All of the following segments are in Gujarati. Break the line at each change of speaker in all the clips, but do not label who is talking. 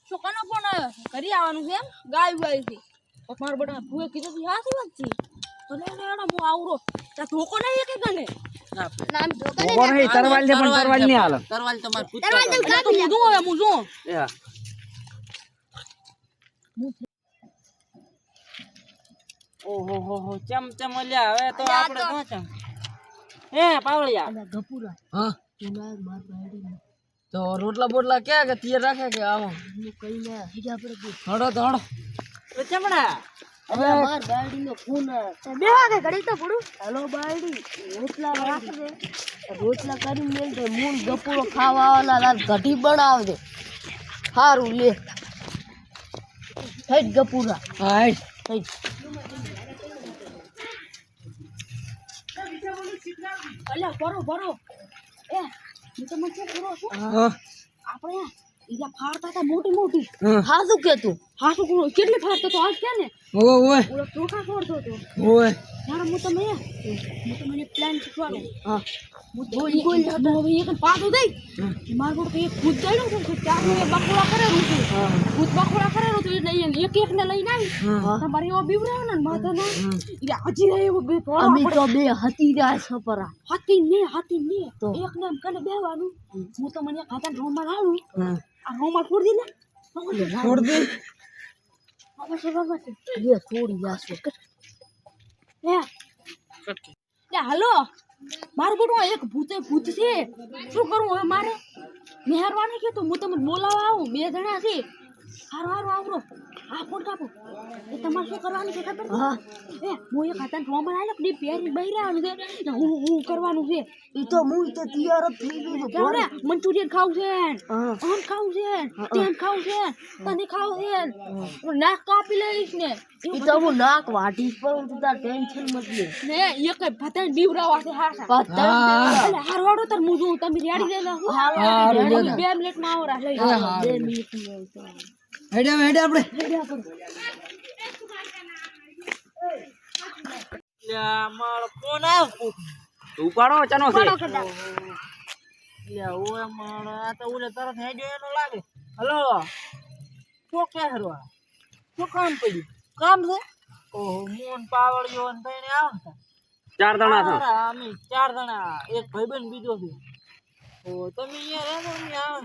શું કોનો ફોન આવ્યો ઘરે આવવાનું છે એમ ગાય ગાય છે મારા બેટા ભૂએ કીધું કે હા વાત છે તો લે હું આવરો ત્યાં ધોકો નહીં કે ગને નામ ધોકો નહીં
તરવાલ છે પણ તરવાલ નહીં હાલે
તરવાલ તમાર પૂછ
તો હું જો હું જો
ઓહો હો હો ચમ લ્યા હવે તો આપણે નો ચમ પાવળિયા
ગપુરા
હા
માર બાડી
તો રોટલા બોટલા ક્યાં કે તીર રાખે કે આવો
કઈ ના હીજા પર
હડો તો હડો
તો ચમડા
હવે માર બાડી નો ફોન બે વાગે ઘડી તો પડું હેલો બાડી રોટલા રાખે રોટલા કરી મેલ દે મૂળ ગપુરો ખાવા વાળા લાલ કઢી બનાવ દે સારું લે થઈ ગપુરા
હાય
થઈ અલ્યા બરો એ હું તમને શું કરો છું
હા
આપણે ઈજા ફાડતા હતા મોટી
હા.
હાસું કે તું હાસું કરો કેટલી ફાડતો તો આજ કે ને
ઓય ઓય
ઓલો ટોકા ફોડતો તો
ઓય
યાર હું તમને પ્લાન શીખવાડું
હા
હું બોલી હવે એક પાછું દઈ મારો તો એક ખુદ દઈડું છું ચાર એ બકોડા કરેલું છે ખુદ બકોડા કરેલું છે એટલે એક ને લઈને આવી તમારે એવો બીવરાવ ને માથા ના ઈ હજી રહે એવું બે અમે તો બે હતી રહ્યા છપરા હતી ને તો એક ને એમ કને બેવાનું હું તો મને ખાતા રોમાં લાવું આ રોમાં છોડી દે
છોડ દે
બાબા છે લે થોડી જાસો લે હાલો મારું બેટું એક ભૂત છે શું કરું હવે મારે મહેરબાની કે તો હું તમને બોલાવવા આવું બે જણા છે હારું આવરો આ ફોન કાપો એ તમારે શું કરવાનું છે ખબર એ હું એક હાથા રોમાં આલે કે પેરી બહાર આવવાનું છે હું કરવાનું છે એ તો હું તો તૈયાર જ થઈ ગયું છે કેવડે મંચુરિયન ખાવું છે આમ ખાવું છે તેમ ખાવું છે તને ખાવું છે નાક કાપી લઈશ ને એ તો હું નાક વાટીશ પણ તું તાર ટેન્શન મત લે ને એક પતંગ બીવરાવા છે હાસા પતંગ હારવાડો તાર હું જોઉં તમે રેડી લેલા હારું 2 મિનિટ માં આવરા લઈ 2 મિનિટ માં
હેડે આપણે
લ્યા મારો ફોન આવ્યો
ઉપાડો ચાનો છે
લ્યા ઓય મારો આ તો ઓલે તરત હેડ્યો એનો લાગે હલો શું કે હરવા શું કામ છે ઓહો મોન પાવળિયો ને તઈને આવ
ચાર દણા છે
અમે 4 જણા એક ભાઈબંધ બીજો છે ઓ તમે અહીંયા રહેજો ને આવ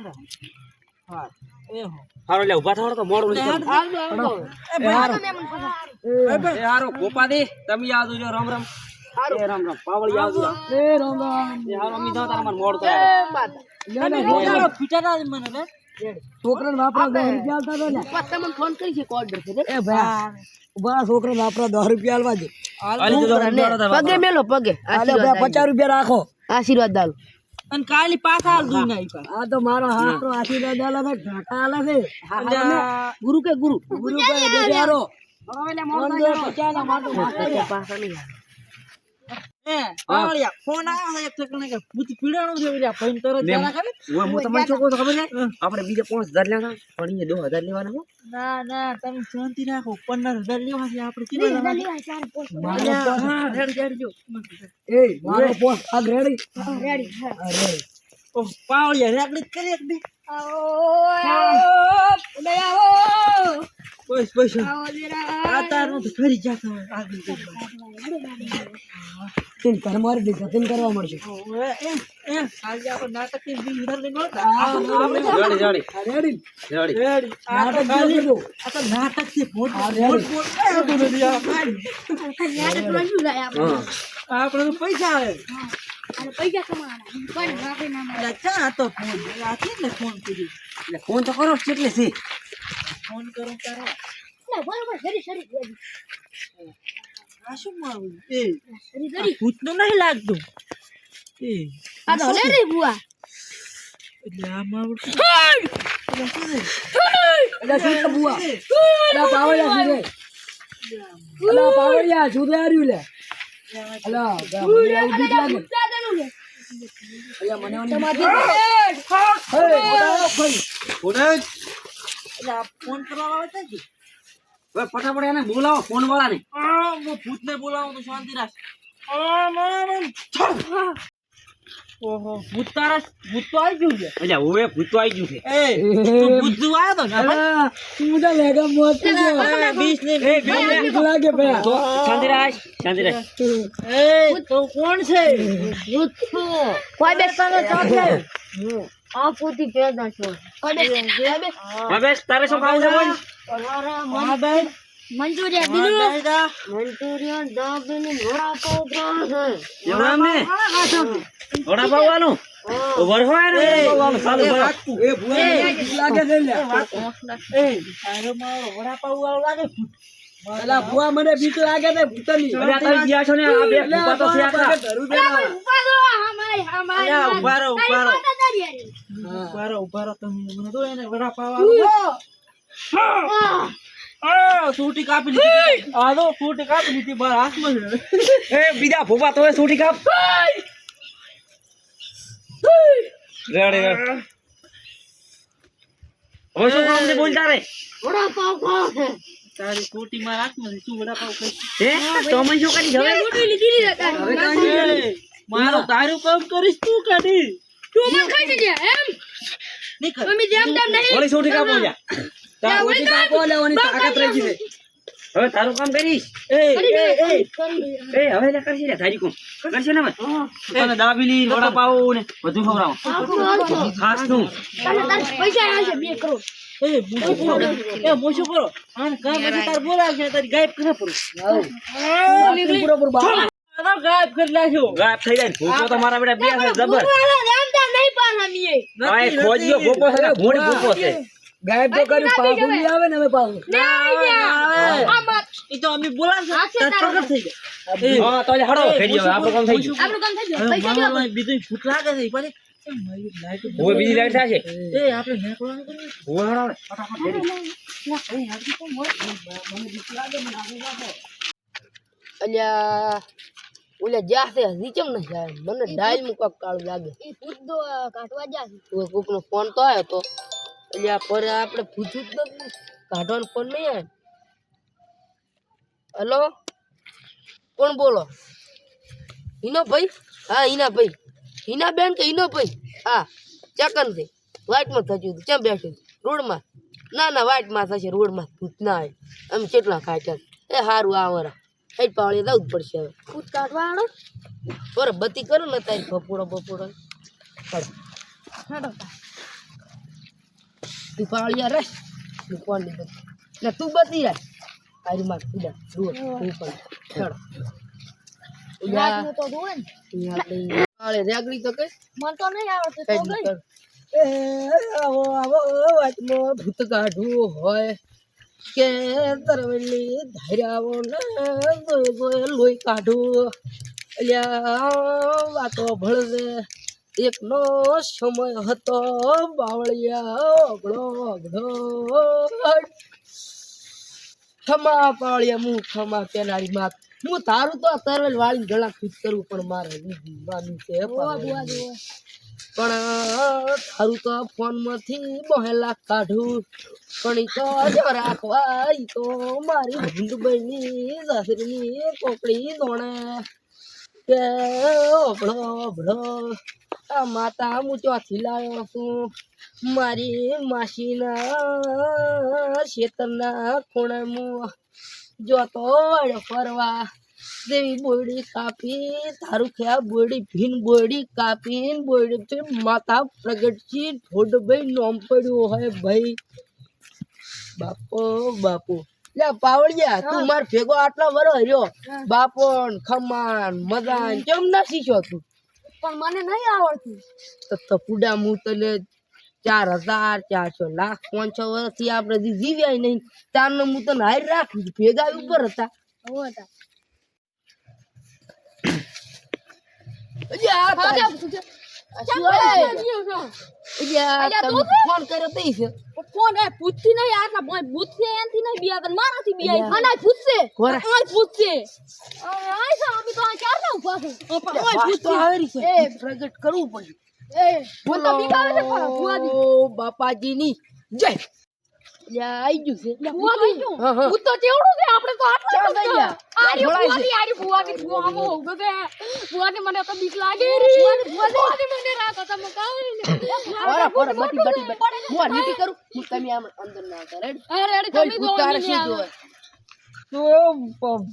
હા એ હો
હારો લે ઉભા થાવ તો મોડું એ હારો ગોપા દે તમે આવજો જો રામ રામ એ રામ પાવળી આવજો એ રામ એ હારો અમી જાવ તાર મન મોડ તો
તમે ફીટાના મને રે
છોકરાને વાપરા 10 રૂપિયા આલતા ને
પત્તા મને ફોન કરી છે કોલ દે
એ ભાઈ ઉભા છોકરાને વાપરા 10 રૂપિયા આલવા દે
પગે મેલો પગે
આલે 50 રૂપિયા રાખો
આશીર્વાદ દાલ
અને કાલી પાછા આલ દુઈ નાઈ
આ તો મારો હાથનો આશીર્વાદ આલે છે ઘાટા આલે છે
ગુરુ કે ગુરુ
કહે બેરો
ઓલે મોડો ચાલા માટો પાછા નહીં
એ પાવળિયા ફોન આવ્યો છે એક ઠેકાણે કે ભૂત પીડાણો છે ઓલા ભાઈ તરત જાના ખાલી
હું તમને શું કહું ખબર છે આપણે બીજે 5000 લેવા પણ એ 2000 લેવાના હો
ના તમે શાંતિ રાખો 15000 લેવા છે આપણે કેટલા
એ મારો પોસ્ટ આ રેડી
રેડી
ઓ પાવળિયા રેકડી કરી એક બે પૈસા આ તારનું તો ફરી જાતો આગળ
તીન કર મારી દીધા તીન કરવા મળશે
એ આજે આપણે નાટક ની બી ઉધર લઈ નહોતા
રેડી
નાટક
નાટક
આ તો નાટક છે મોટ આપણે તો પૈસા આવે
પૈસા કમાવાના પણ રાખી ના
એટલે ચા તો ફોન આ કેટલે ફોન કરી
એટલે ફોન તો કરો કેટલે છે
ફોન કરો તારો
ના બરોબર સરી
આ શું મારું એ
સરી
ભૂત નું નહીં લાગતું એ
આ તો લે રે બુઆ
એટલે આ મારું
એટલે શું બુઆ એટલે પાવળિયા સુરે એટલે પાવળિયા સુરે આવ્યું લે અલા મને ઉભી લાગે અલા મને
એટલે આ ફોન કરવા આવે છે
હવે ફટાફટ એને બોલાવો ફોન વાળાને
હું ભૂતને બોલાવું તો શાંતિ રાખ ઓહો ભૂત તો આવી ગયું છે
એટલે હવે ભૂત તો આવી ગયું છે
એ તો ભૂત જો આવ્યો તો ને
અલા, તું તો લેગા મોત થઈ ગયો.
બીસ ને
બીક લાગે ભયા.
તો શાંતિરાજ શાંતિરાજ
એ તો કોણ છે
કોઈ બે
તને ચાલે
આ પૂતી પેદા છો કોઈ બે
હવે તારે શું ખાવું છે બોલ
હા બેન
મંચુરિયન
દાદા
મંચુરિયન દાબીને વડાપાવ ખાવા છે
એવું એમ ને વડા પાવવાનું વરસો હે ને વડાપાવવાનું ચાલુ કરો.
એ ભૂવા બીક લાગે છે લે.
એ તારો મારો વડાપાવ વાળો લાગે ભૂત
અલા, ભૂવા મને બીક લાગે છે ભૂતની.
અલ્યા તમે ગયા છો ને આ બે ભૂકા તો છે આખા.
ધરું દેના.
અલ્યા ઉભા રહો ઉભા રહો ઉભા રહો તમે મને દો એને વડાપાવ વાળો સૂટી કાપી લીધી આ દો સૂટી કાપી લીધી બાર હાથમાં છે
એ બીજા ભૂપા તોય છૂટી કાપ રેડે રેડ હવે શું કામ છે બોલ તારે
વડાપાવ ખાવા છે
તારી સૂટી મારા હાથમાં છે શું વડાપાવ ખાઈ
હે તો અમે શું કરી હવે
મારો તારું કામ કરીશ તું કાઢી
તું મને ખાઈ જજે એમ
નીકળ
તમે જેમ તેમ નહીં
ઓલી છૂટી કાપો જા
ઓછી કાપો લેવાની તાકાત રહી ગઈ છે.
હવે તારું કામ કરીશ
એ
હવે લે કરશે લે તારી કોમ કરશે ને હવે તને દાબેલી વડાપાવ ને બધું ખવડાવો ખાસ તું
પૈસા આવશે 2 કરોડ
મોશું કરો આને કામ પછી તાર બોલાવશે તારી ગાયબ કરે પડે
પૂરેપૂર બાપ.
ગાયબ કરી નાખ્યો
ગાયબ થઈ જાય ને ભૂકો તો મારા બેટા બે છે જબર
જેમ તેમ નહીં પાના
આ એ ખોજ્યો ભૂકો છે ને ઘોડી ભૂકો છે
ગાયબ તો કર્યું પાછું નહીં આવે ને હવે પાછું.
એ તો અમે બોલાવશે તાર પ્રગટ થઈ જાય
હા તો હડો ફેરી હવે આપણું કામ થઈ ગયું
આપણું કામ થઈ ગયું
હવે
પૈસા
મારા બીજું ભૂત લાગે છે પછી લાઈટ
હવે બીજી લાઈટ થશે
એ આપણે નેકળવાનું કરીએ
હવે હડો ફટાફટ ફેરી
અલ્યા ઓલા જાશે હજી કેમ ન જાય મને ડાયલ માં કોક કાળું લાગે
એ ભૂત દો કાઢવા જાશે
તો કોકનો ફોન તો આવ્યો તો અલ્યા પર આપણે પૂછ્યું જ નથી કાઢવાનો ફોન નહીં આવે હલો કોણ બોલો હિનો ભાઈ હા હિના ભાઈ હિના બેન કે હિનો ભાઈ હા ચકન છે વાઇટમાં થયું હતું કેમ બેઠું રોડમાં ના વાઇટમાં થશે રોડમાં ભૂત ના આવે અમે કેટલા કાઢ્યા એ સારું આવરા હેડ પાવળી જવું જ પડશે હવે
ભૂત કાઢવા આણો
બરાબર બતી કરો ને તારી બપોડો તું પાવળિયા રસ તું કોણ ની બતી ને તું બતી રાખ તારી માં ખુદા રોડ તું પણ ચડ
રાતનું તો જોવે ને
પાવળે રેગડી તો કઈ
મન તો નહીં આવડતું તો
કઈ
ગઈ
કર એ આવો વાતમાં ભૂત કાઢવું હોય કે તરવેલી ધાર્યાવો ને જોઈ લોહી કાઢું અલ્યા વાતો ભળવે એકનો સમય હતો બાવળિયા અગડો ખમા પાવળિયા હું ખમા પેનારી માત હું તારું તો તરવેલ વાળી ગળા ખુશ કરું પણ મારે વાનું છે પાવળિયા. પણ તારું તો ફોન માંથી 2 લાખ કાઢું પણ ઈ તો જો રાખવા ઈ તો મારી ભૂંડબઈની સાસરીની કોકડી દોણે કે ઓભળો આ માતા હું ચોથી લાવ્યો છું મારી માસીના ખેતરના ખૂણે હું જોતો વળ્યો ફરવા દેવી બોયડી કાપી તારું ખ્યા બોયડી ભીન બોયડી કાપી બોયડી માતા પ્રગટજી ઢોડભાઈ નોમ પડ્યું હોય ભાઈ બાપો લે પાવળિયા તું માર ભેગો આટલા વરો હર્યો બાપોન ખમાન મદાન કેમ ના શીખ્યો તું
પણ મને નહીં આવડતું
તો પુડા હું તને 4000 400 લાખ 5-6 વર્ષથી આપણે જીવ્યા નહીં તારનો હું તને હાર રાખું ભેગા ઉપર હતા
હોતા
ફોન કર્યો તઈ છે
ફોન એ પૂછતી નહીં આટલા ભૂત છે એનથી નહીં બિયા તને મારાથી બિયા અને પૂછશે
કોરા?
આ પૂછશે આય સા અમે તો આ ચાર ના ઉભા છે
વાત તો આવેરી છે પ્રગટ કરવું પડ્યું
એ બોલો બીકાવે છે પણ ભુવાજી
બાપાજીની જય લ્યા આઈ ગયું છે
ભુવાજી
હા, હા.
ભૂત તો કેવડું છે આપણે તો આટલા
ચાલ થઈ ગયા.
આરી ભુવાજી ભુવામાં હોગો છે ભુવાજી મને તો બીક લાગે રી ભુવાજી મને રાખો તમે
અરે ફોર બટી હું નીતિ કરું હું તમે આમ અંદર ના આવતા રેડ
અરે અરે
કોઈ
તમે
ભૂત તારે શું જોવે
તું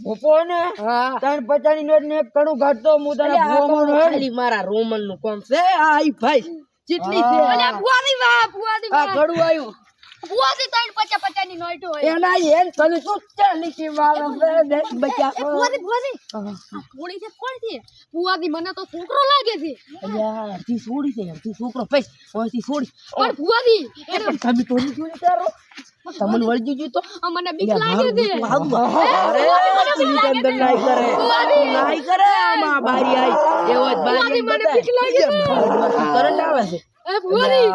ભોપો ને
હા
ત્રણ પચાની નોટ ને એક કણું ઘટતો હું તને
અલ્યા, આ તો
ભૂવામાં નો હેડ.
ખાલી મારા રોમન નું કોમ છે આ આઈ ભાઈ ચીટલી છે
અલ્યા ભુવાજી વાહ ભુવાજી
આ
વાહ
કડું આવ્યું
ભુવાજી તૈણ 50 ની નોટ હોય
એના એન તને શું ચાલી કે મારો દે બચ્ચા
ભુવાજી આ કોળી છે કોણ છે ભુવાજી મને તો છોકરો લાગે છે
અલ્યા અડધી છોડી છે અડધી છોકરો પૈસ ઓથી છોડી
પણ ભુવાજી
પણ તમે તો ની ચોરી કરો તમને વળજી ગયું તો
આ મને બીક લાગે છે
અરે તું અંદર નાઈ કરે નાઈ કરે આમાં બારી આઈ એવો જ બારી
મને બીક લાગે છે
કરંટ આવે છે
એ ભુવાજી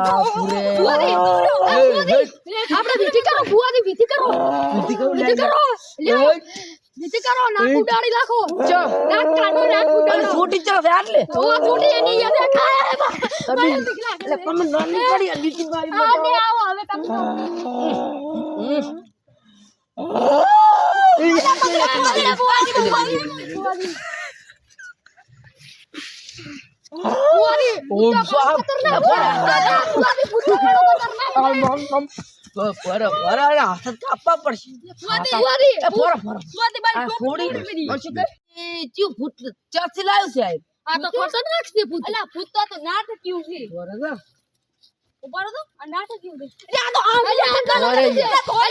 ભુવાજી આપણે વિધિ કરો ભુવાજી વિધિ કરો
વિધિ કરું
વિધિ કરો લ્યો વિધિ કરો નાક ઉડાડી નાખો
ચો
નાક કાઢો નાક
અને
ઉડાડો
છોટી ચો છે આટલે
ઓ છોટી એની યાદ ખાય
તમે એટલે તમે નાની કરી લીટી મારી
આને આવો હવે તમે
ઓમ સ્વાહા ફોરા ફોરા હાથ કાપવા પડશે એ ફોરા ફોરા આ છોડી શું કે એ ચિયો ભૂત ચાથી લાવ્યો છે આ
આ તો ખતરનાક છે ભૂત અલા ભૂત તો નાટકીયું છે
ફોરા જા
ઉપાડો તો આ નાટકીયું છે આ તો આ
અરે
અલ્યા તો